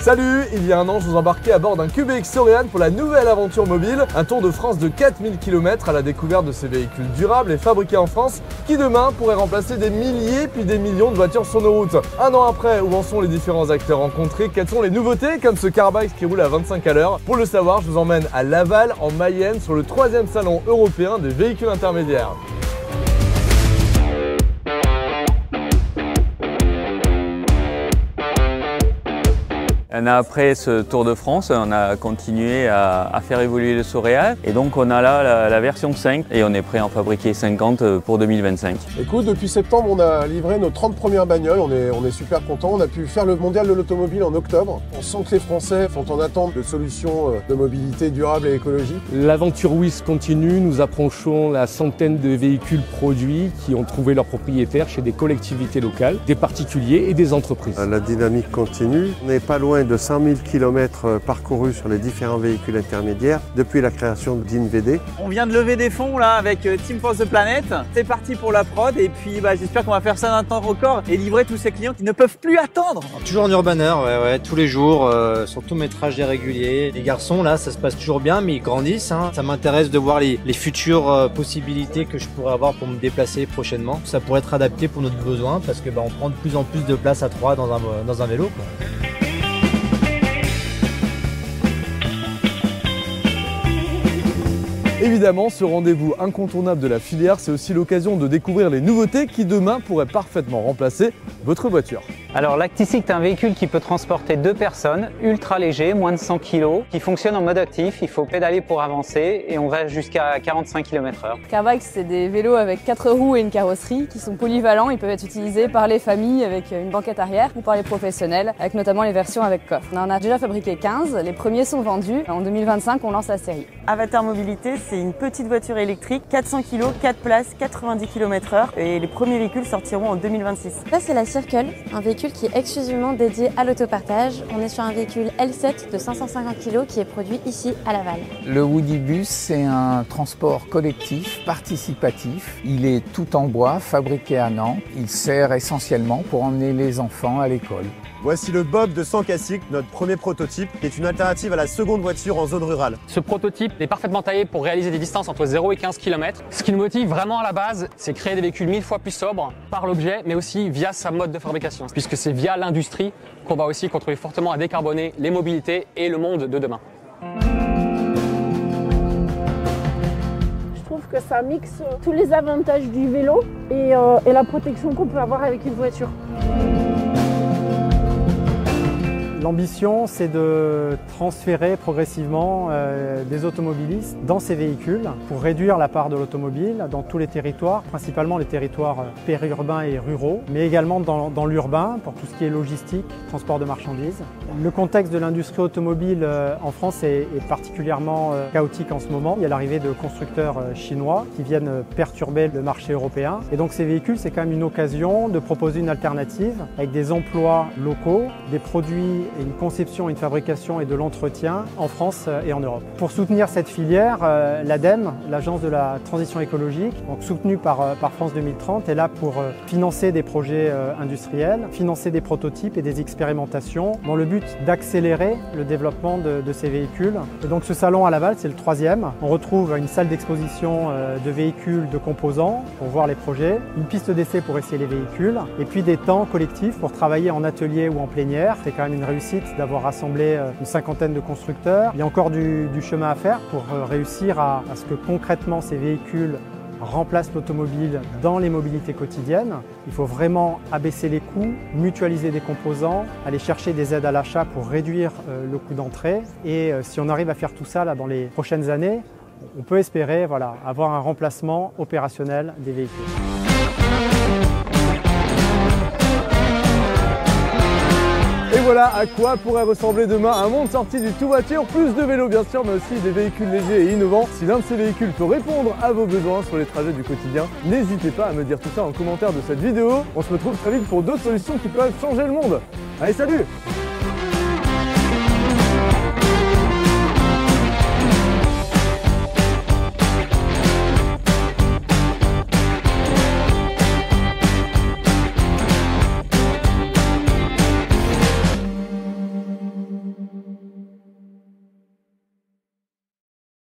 Salut! Il y a un an, je vous embarquais à bord d'un QBX Oriane pour la nouvelle aventure mobile, un tour de France de 4000 km à la découverte de ces véhicules durables et fabriqués en France qui demain pourraient remplacer des milliers puis des millions de voitures sur nos routes. Un an après, où en sont les différents acteurs rencontrés? Quelles sont les nouveautés comme ce Carbikes qui roule à 25 à l'heure? Pour le savoir, je vous emmène à Laval, en Mayenne, sur le 3e salon européen des véhicules intermédiaires. Après ce Tour de France, on a continué à faire évoluer le Soreal et donc on a là la version 5 et on est prêt à en fabriquer 50 pour 2025. Écoute, depuis septembre, on a livré nos 30 premières bagnoles, on est super contents. On a pu faire le mondial de l'automobile en octobre. On sent que les Français sont en attente de solutions de mobilité durable et écologique. L'aventure WIS continue, nous approchons la centaine de véhicules produits qui ont trouvé leur propriétaire chez des collectivités locales, des particuliers et des entreprises. La dynamique continue, on n'est pas loin de 100 000 km parcourus sur les différents véhicules intermédiaires depuis la création d'InVD. On vient de lever des fonds là avec Team for the Planet. C'est parti pour la prod et puis j'espère qu'on va faire ça dans un temps record et livrer tous ces clients qui ne peuvent plus attendre. Toujours en urbaner, ouais, tous les jours, sur tous mes trajets réguliers. Les garçons là, ça se passe toujours bien, mais ils grandissent. Ça m'intéresse de voir les futures possibilités que je pourrais avoir pour me déplacer prochainement. Ça pourrait être adapté pour notre besoin parce que on prend de plus en plus de place à 3 dans un vélo, quoi. Évidemment, ce rendez-vous incontournable de la filière, c'est aussi l'occasion de découvrir les nouveautés qui demain pourraient parfaitement remplacer votre voiture. Alors l'Acticycle est un véhicule qui peut transporter 2 personnes, ultra léger, moins de 100 kg, qui fonctionne en mode actif, il faut pédaler pour avancer et on va jusqu'à 45 km/h. Carbikes, c'est des vélos avec 4 roues et une carrosserie qui sont polyvalents, ils peuvent être utilisés par les familles avec une banquette arrière ou par les professionnels, avec notamment les versions avec coffre. On en a déjà fabriqué 15, les premiers sont vendus, en 2025 on lance la série. Avatar Mobilité, c'est une petite voiture électrique, 400 kg, 4 places, 90 km/h et les premiers véhicules sortiront en 2026. Ça c'est la Circle, un véhicule qui est exclusivement dédié à l'autopartage. On est sur un véhicule L7 de 550 kg qui est produit ici à Laval. Le Woodybus, c'est un transport collectif, participatif. Il est tout en bois, fabriqué à Nantes. Il sert essentiellement pour emmener les enfants à l'école. Voici le Bob de 100 Classic, notre premier prototype, qui est une alternative à la seconde voiture en zone rurale. Ce prototype est parfaitement taillé pour réaliser des distances entre 0 et 15 km. Ce qui nous motive vraiment à la base, c'est créer des véhicules 1000 fois plus sobres par l'objet, mais aussi via sa mode de fabrication, puisque c'est via l'industrie qu'on va aussi contribuer fortement à décarboner les mobilités et le monde de demain. Je trouve que ça mixe tous les avantages du vélo et la protection qu'on peut avoir avec une voiture. L'ambition, c'est de transférer progressivement des automobilistes dans ces véhicules pour réduire la part de l'automobile dans tous les territoires, principalement les territoires périurbains et ruraux, mais également dans l'urbain pour tout ce qui est logistique, transport de marchandises. Le contexte de l'industrie automobile en France est particulièrement chaotique en ce moment. Il y a l'arrivée de constructeurs chinois qui viennent perturber le marché européen. Et donc ces véhicules, c'est quand même une occasion de proposer une alternative avec des emplois locaux, des produits et une conception, une fabrication et de l'entretien en France et en Europe. Pour soutenir cette filière, l'ADEME, l'Agence de la transition écologique, donc soutenue par France 2030, est là pour financer des projets industriels, financer des prototypes et des expérimentations dans le but d'accélérer le développement de ces véhicules. Et donc ce salon à Laval, c'est le 3e. On retrouve une salle d'exposition de véhicules, de composants pour voir les projets, une piste d'essai pour essayer les véhicules et puis des temps collectifs pour travailler en atelier ou en plénière. C'est quand même une réussite d'avoir rassemblé une cinquantaine de constructeurs. Il y a encore du chemin à faire pour réussir à ce que concrètement ces véhicules remplacent l'automobile dans les mobilités quotidiennes. Il faut vraiment abaisser les coûts, mutualiser des composants, aller chercher des aides à l'achat pour réduire le coût d'entrée. Et si on arrive à faire tout ça là, dans les prochaines années, on peut espérer avoir un remplacement opérationnel des véhicules. Et voilà à quoi pourrait ressembler demain un monde sorti du tout voiture, plus de vélos bien sûr, mais aussi des véhicules légers et innovants. Si l'un de ces véhicules peut répondre à vos besoins sur les trajets du quotidien, n'hésitez pas à me dire tout ça en commentaire de cette vidéo. On se retrouve très vite pour d'autres solutions qui peuvent changer le monde. Allez, salut!